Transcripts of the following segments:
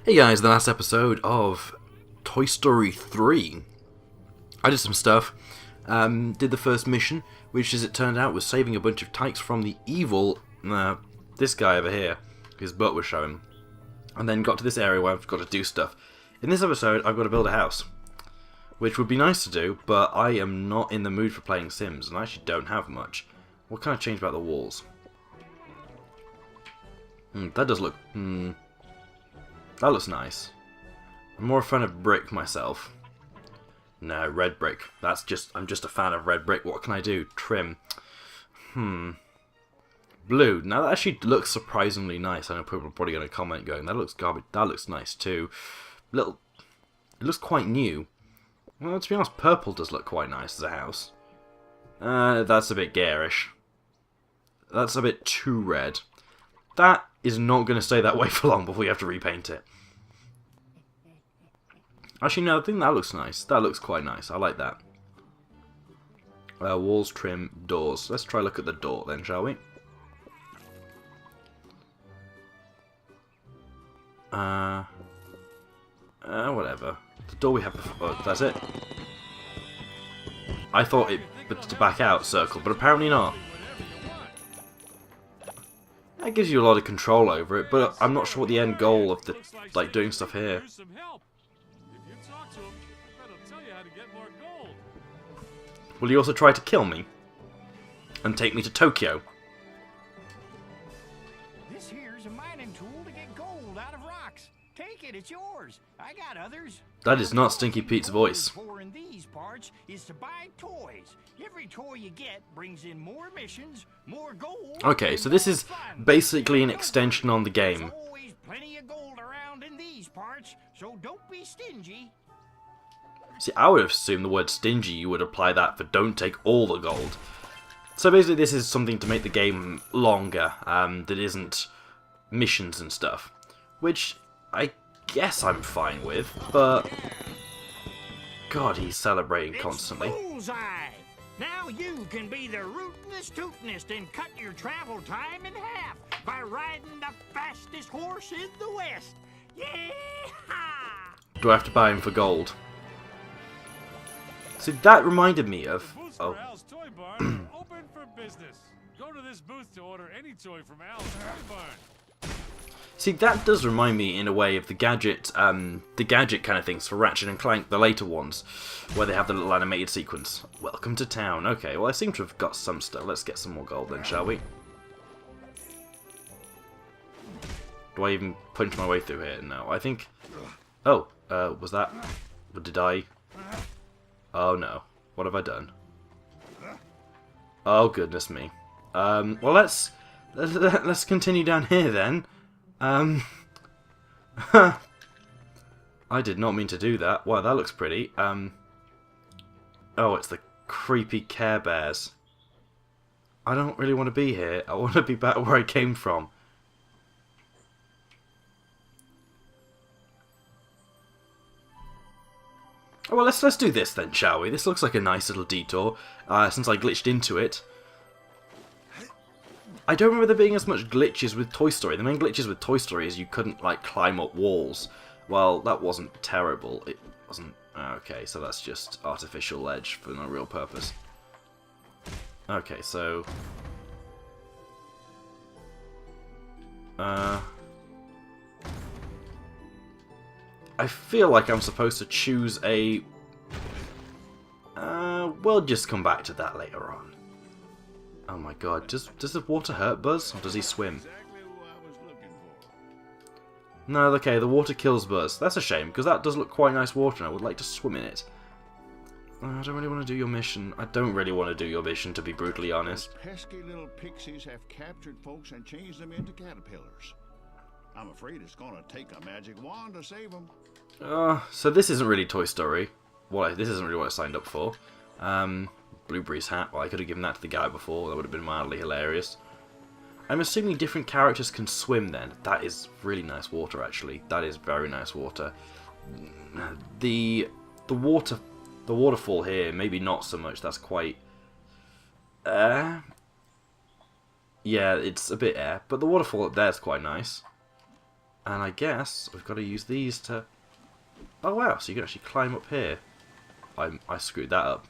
Hey guys, the last episode of Toy Story 3. I did some stuff, did the first mission, which as it turned out was saving a bunch of tykes from the evil, this guy over here, his butt was showing. And then got to this area where I've got to do stuff. In this episode, I've got to build a house, which would be nice to do, but I am not in the mood for playing Sims, and I actually don't have much. What can I change about the walls? That does look... that looks nice. I'm more a fan of brick myself. No, red brick. I'm just a fan of red brick. What can I do? Trim. Blue. Now that actually looks surprisingly nice. I know people are probably going to comment going, that looks garbage. That looks nice too. It looks quite new. Well, to be honest, purple does look quite nice as a house. That's a bit garish. That's a bit too red. That is not going to stay that way for long before we have to repaint it. Actually, no, I think that looks nice. That looks quite nice. I like that. Walls, trim, doors. Let's try look at the door then, shall we? Whatever. The door we have before. That's it. I thought it was to back out circle, but apparently not. That gives you a lot of control over it, but I'm not sure what the end goal of the doing stuff here. Will you also try to kill me? And take me to Tokyo? This here's a mining tool to get gold out of rocks. Take it, it's yours. I got others. That is not Stinky Pete's voice. For in these parts is to buy toys. Every toy you get brings in more missions, more gold. Okay, so this is basically an extension on the game. There's always plenty of gold around in these parts, so don't be stingy. See, I would have assumed the word stingy, you would apply that for don't take all the gold. So basically this is something to make the game longer, that isn't missions and stuff. Which I guess I'm fine with, but... God, he's celebrating constantly. It's bullseye. Now you can be the rootinest tootinest and cut your travel time in half by riding the fastest horse in the West. Yeah! Do I have to buy him for gold? See, that reminded me of... Oh. Al's Toy Barn open for business. Go to this booth to order any toy from Al's Toy Barn. See, that does remind me in a way of the gadget kind of things for Ratchet and Clank, the later ones, where they have the little animated sequence. Welcome to town. Okay, well I seem to have got some stuff. Let's get some more gold then, shall we? Do I even punch my way through here? No, I think... Oh, was that... Did I... Oh no. What have I done? Oh goodness me. Well let's continue down here then. I did not mean to do that. Wow, that looks pretty. Oh, it's the creepy Care Bears. I don't really want to be here. I want to be back where I came from. Oh, well, let's do this then, shall we? This looks like a nice little detour, since I glitched into it. I don't remember there being as much glitches with Toy Story. The main glitches with Toy Story is you couldn't, like, climb up walls. Well, that wasn't terrible. It wasn't... Okay, so that's just artificial ledge for no real purpose. Okay, so... I feel like I'm supposed to choose a... we'll just come back to that later on. Oh my god, does the water hurt Buzz, or does he swim? No, okay, the water kills Buzz. That's a shame, because that does look quite nice water, and I would like to swim in it. I don't really want to do your mission. I don't really want to do your mission, to be brutally honest. Pesky little pixies have captured folks and changed them into caterpillars. I'm afraid it's gonna take a magic wand to save them. So this isn't really Toy Story. This isn't really what I signed up for. Blueberry's hat. Well, I could have given that to the guy before. That would have been mildly hilarious. I'm assuming different characters can swim then. That is really nice water, actually. That is very nice water. The waterfall here, maybe not so much. That's quite... Yeah, it's a bit air. But the waterfall up there is quite nice. And I guess we've got to use these to... Oh wow, so you can actually climb up here. I screwed that up.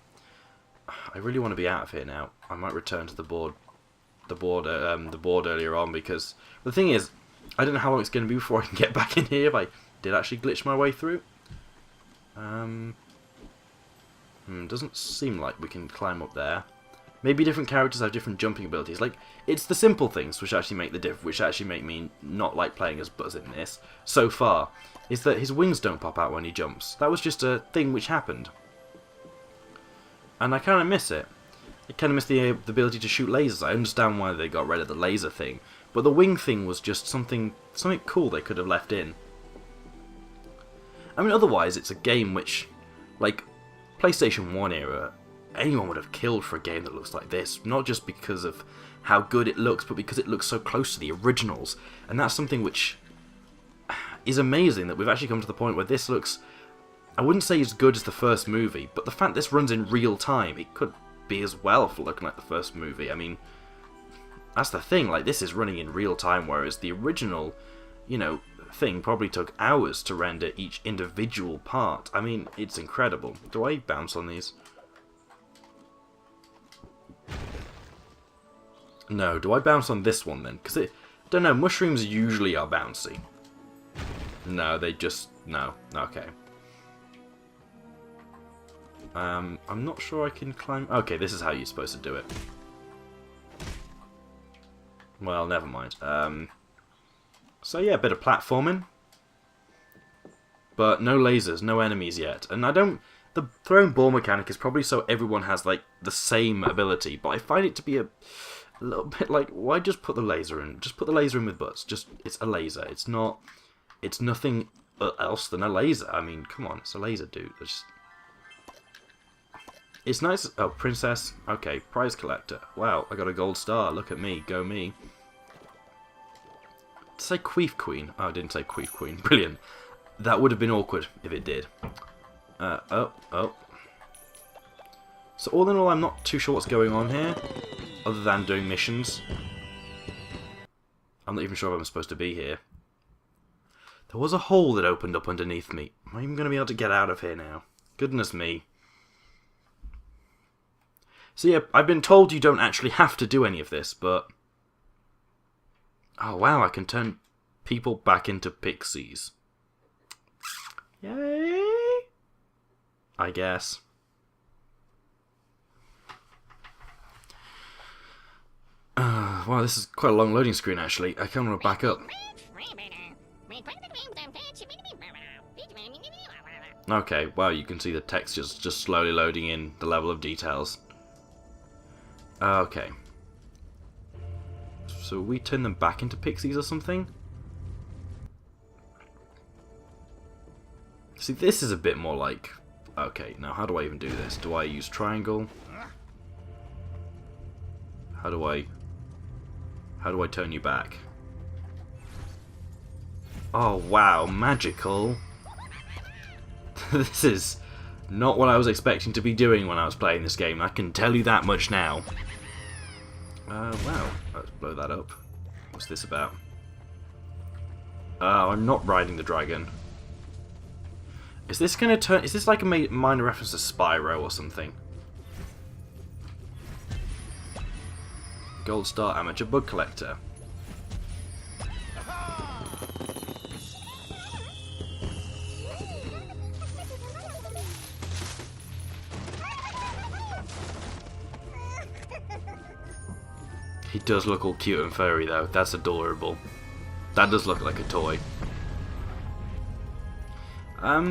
I really want to be out of here now. I might return to the board earlier on, because the thing is, I don't know how long it's going to be before I can get back in here if I did actually glitch my way through. Doesn't seem like we can climb up there. Maybe different characters have different jumping abilities. Like, it's the simple things which actually make the which actually make me not like playing as Buzz in this so far. Is that his wings don't pop out when he jumps. That was just a thing which happened, and I kind of miss it. I kind of miss the ability to shoot lasers. I understand why they got rid of the laser thing, but the wing thing was just something cool they could have left in. I mean, otherwise it's a game which, like, PlayStation 1 era, anyone would have killed for a game that looks like this. Not just because of how good it looks, but because it looks so close to the originals. And that's something which is amazing, that we've actually come to the point where this looks, I wouldn't say as good as the first movie, but the fact this runs in real time, it could be as well for looking like the first movie. I mean, that's the thing, like, this is running in real time, whereas the original, you know, thing probably took hours to render each individual part. I mean, it's incredible. Do I bounce on these? No, do I bounce on this one then? Because I don't know, mushrooms usually are bouncy. No, they just, no, okay. I'm not sure I can climb. Okay, this is how you're supposed to do it. Well, never mind. So yeah, a bit of platforming. But no lasers, no enemies yet. And the throwing ball mechanic is probably so everyone has, like, the same ability. But I find it to be a little bit like, why just put the laser in? Just put the laser in with butts. It's a laser. It's nothing else than a laser. I mean, come on, it's a laser, dude. It's nice. Oh, princess. Okay, prize collector. Wow, I got a gold star. Look at me. Go me. Did it say Queef Queen? Oh, I didn't say Queef Queen. Brilliant. That would have been awkward if it did. Oh. So all in all, I'm not too sure what's going on here, other than doing missions. I'm not even sure if I'm supposed to be here. There was a hole that opened up underneath me. Am I even going to be able to get out of here now? Goodness me. So yeah, I've been told you don't actually have to do any of this, but... Oh wow, I can turn people back into pixies. Yay! I guess. Wow, this is quite a long loading screen actually. I kind of want to back up. Okay, wow, you can see the text just slowly loading in the level of details. Okay. So we turn them back into pixies or something? See, this is a bit more like... Okay, now how do I even do this? Do I use triangle? How do I turn you back? Oh wow, magical. This is not what I was expecting to be doing when I was playing this game. I can tell you that much now. Wow, let's blow that up. What's this about? I'm not riding the dragon. Is this gonna turn... Is this like a minor reference to Spyro or something? Gold Star Amateur Bug Collector. He does look all cute and furry though. That's adorable. That does look like a toy.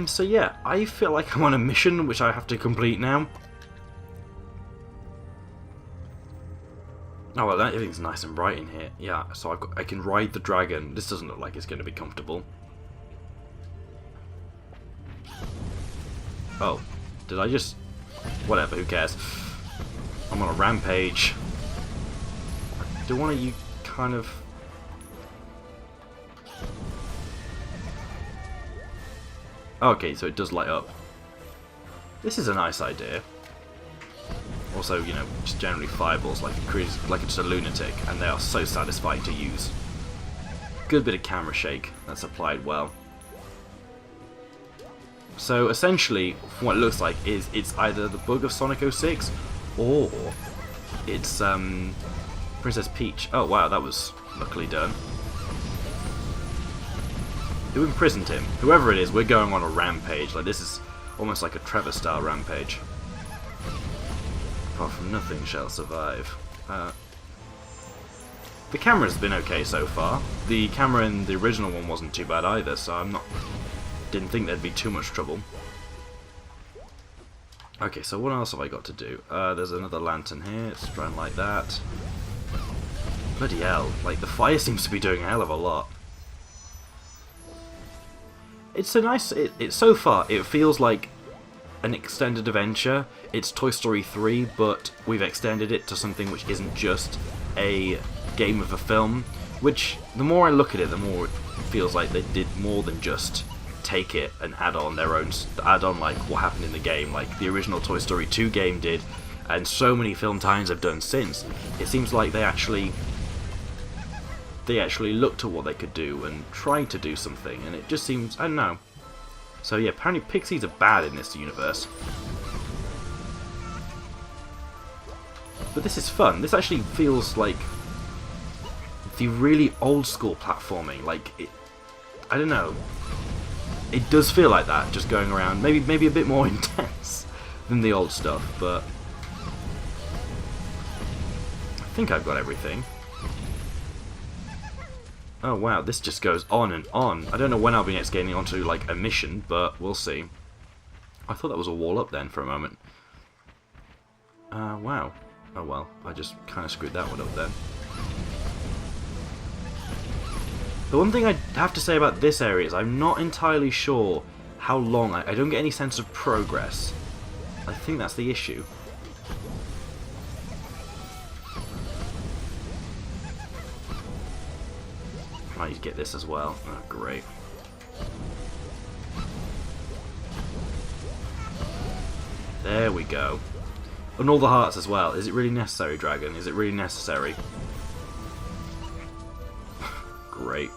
So yeah, I feel like I'm on a mission which I have to complete now. Oh well, everything's nice and bright in here. Yeah, so I can ride the dragon. This doesn't look like it's going to be comfortable. Oh, did I just... Whatever, who cares. I'm on a rampage. Do one of you kind of... Okay, so it does light up. This is a nice idea. Also, you know, just generally fireballs like it's just a lunatic, and they are so satisfying to use. good bit of camera shake that's applied well. So essentially, from what it looks like, is it's either the bug of Sonic 06 or it's Princess Peach. Oh wow, that was luckily done. Who imprisoned him? Whoever it is, we're going on a rampage. Like, this is almost like a Trevor-style rampage. Apart from nothing shall survive. The camera's been okay so far. The camera in the original one wasn't too bad either, so didn't think there'd be too much trouble. Okay, so what else have I got to do? There's another lantern here. Let's try and light that. Bloody hell, like the fire seems to be doing a hell of a lot. It's a nice... so far, it feels like an extended adventure. It's Toy Story 3, but we've extended it to something which isn't just a game of a film. Which, the more I look at it, the more it feels like they did more than just take it and add on their own... add on, like, what happened in the game, like the original Toy Story 2 game did, and so many film tie-ins have done since. It seems like they actually looked at what they could do and tried to do something, and it just seems... I don't know. So yeah, apparently Pixies are bad in this universe. But this is fun. This actually feels like the really old school platforming. Like, I don't know. It does feel like that, just going around. Maybe a bit more intense than the old stuff, but I think I've got everything. Oh wow, this just goes on and on. I don't know when I'll be next getting onto like a mission, but we'll see. I thought that was a wall up then for a moment. Wow. Oh well, I just kind of screwed that one up then. The one thing I have to say about this area is I'm not entirely sure how long. I don't get any sense of progress. I think that's the issue. I need to get this as well. Oh, great. There we go. And all the hearts as well. Is it really necessary, Dragon? Is it really necessary? Great.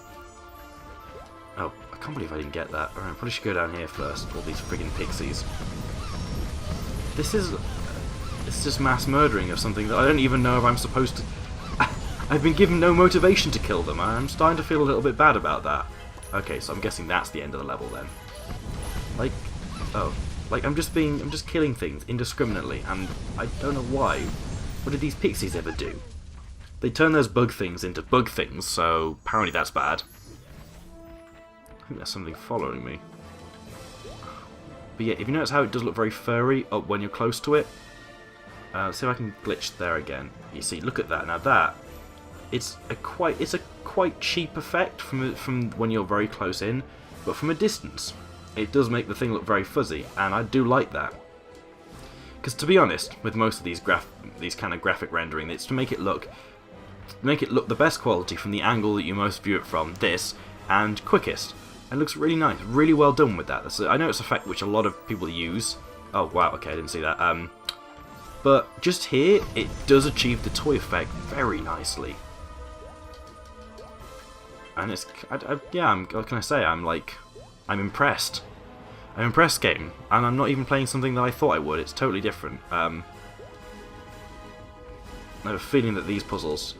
Oh, I can't believe I didn't get that. Alright, I probably should go down here first. All these friggin' pixies. This is... it's just mass murdering of something that I don't even know if I'm supposed to... I've been given no motivation to kill them. I'm starting to feel a little bit bad about that. Okay, so I'm guessing that's the end of the level then. Like... oh. Like, I'm just killing things indiscriminately, and I don't know why. What did these pixies ever do? They turn those bug things into bug things, so apparently that's bad. I think there's something following me. But yeah, if you notice how it does look very furry up when you're close to it, let's see if I can glitch there again. You see, look at that. Now that, it's a quite cheap effect from when you're very close in, but from a distance, it does make the thing look very fuzzy, and I do like that. Because to be honest, with most of these kind of graphic rendering, it's to make it look the best quality from the angle that you most view it from, this, and quickest. It looks really nice, really well done with that. I know it's a effect which a lot of people use. Oh wow, okay, I didn't see that. But just here, it does achieve the toy effect very nicely. And it's, yeah, what can I say? I'm impressed. I'm impressed, game, and I'm not even playing something that I thought I would. It's totally different. I have a feeling that these puzzles...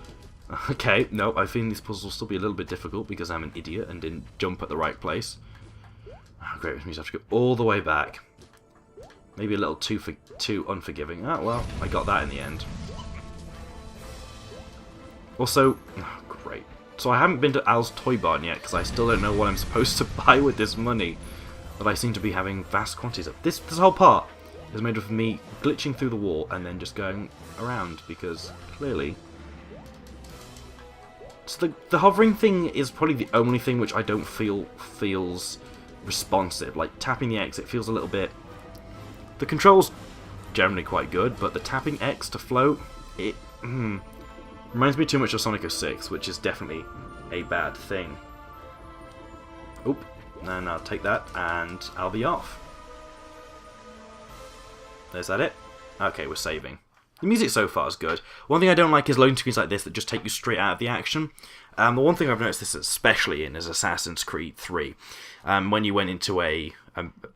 okay, no, I feel these puzzles will still be a little bit difficult because I'm an idiot and didn't jump at the right place. Oh, great, which means I have to go all the way back. Maybe a little too unforgiving. Oh, well, I got that in the end. Also, oh, great. So I haven't been to Al's Toy Barn yet because I still don't know what I'm supposed to buy with this money. But I seem to be having vast quantities of. This whole part is made of me glitching through the wall and then just going around because clearly. So the hovering thing is probably the only thing which I don't feel feels responsive. Like tapping the X, it feels a little bit. The controls generally quite good, but the tapping X to float, it reminds me too much of Sonic 06, which is definitely a bad thing. Oop, and I'll take that, and I'll be off. Is that it? Okay, we're saving. The music so far is good. One thing I don't like is loading screens like this that just take you straight out of the action. The one thing I've noticed this especially in is Assassin's Creed 3. When you went into a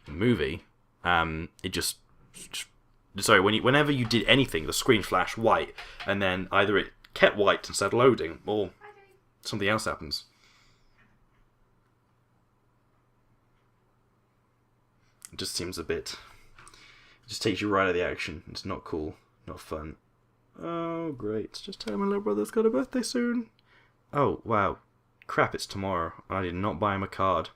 movie, it just... Sorry, whenever you did anything, the screen flashed white, and then either it kept white and started loading, or something else happens. It just seems a bit... It just takes you right out of the action. It's not cool. Not fun. Oh, great. Just tell my little brother's got a birthday soon. Oh, wow. Crap, it's tomorrow. I did not buy him a card.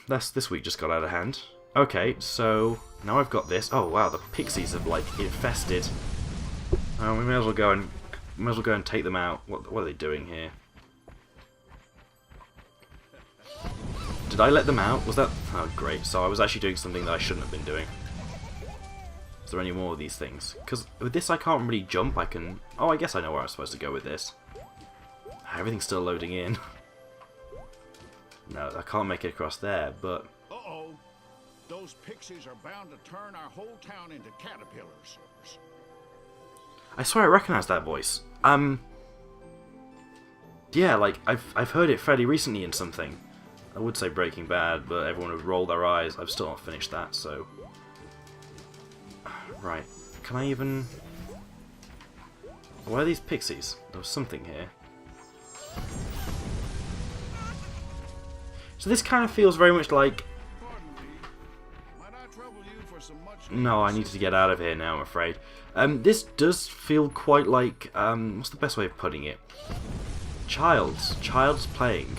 This week just got out of hand. Okay, so now I've got this. Oh, wow, the pixies have, like, infested. Oh, we may as well go and take them out. What are they doing here? Did I let them out? Was that... Oh, great. So I was actually doing something that I shouldn't have been doing. Is there any more of these things? Because with this I can't really jump. I can... Oh, I guess I know where I'm supposed to go with this. Everything's still loading in. No, I can't make it across there, but... Uh-oh. Those pixies are bound to turn our whole town into caterpillars. I swear I recognise that voice. Yeah, like, I've heard it fairly recently in something. I would say Breaking Bad, but everyone would roll their eyes. I've still not finished that, so... Right. Can I even... Why are these pixies? There was something here. So this kind of feels very much like... No, I need to get out of here now, I'm afraid. This does feel quite like... what's the best way of putting it? Child's playing.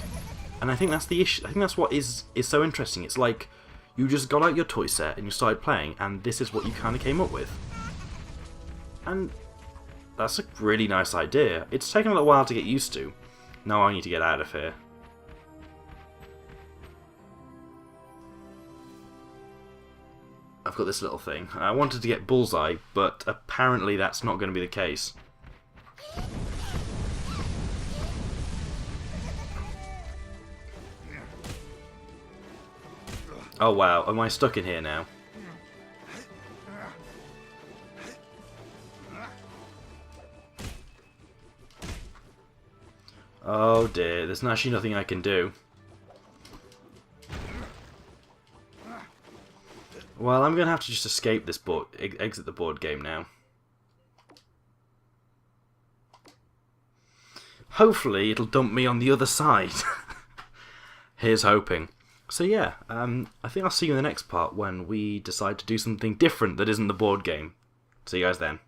And I think that's the issue. I think that's what is so interesting. It's like you just got out your toy set and you started playing, and this is what you kind of came up with. And that's a really nice idea. It's taken a little while to get used to. Now I need to get out of here. I've got this little thing. I wanted to get Bullseye, but apparently that's not going to be the case. Oh wow, am I stuck in here now? Oh dear, there's actually nothing I can do. Well, I'm going to have to just escape this board, exit the board game now. Hopefully it'll dump me on the other side. Here's hoping. So yeah, I think I'll see you in the next part when we decide to do something different that isn't the board game. See you guys then.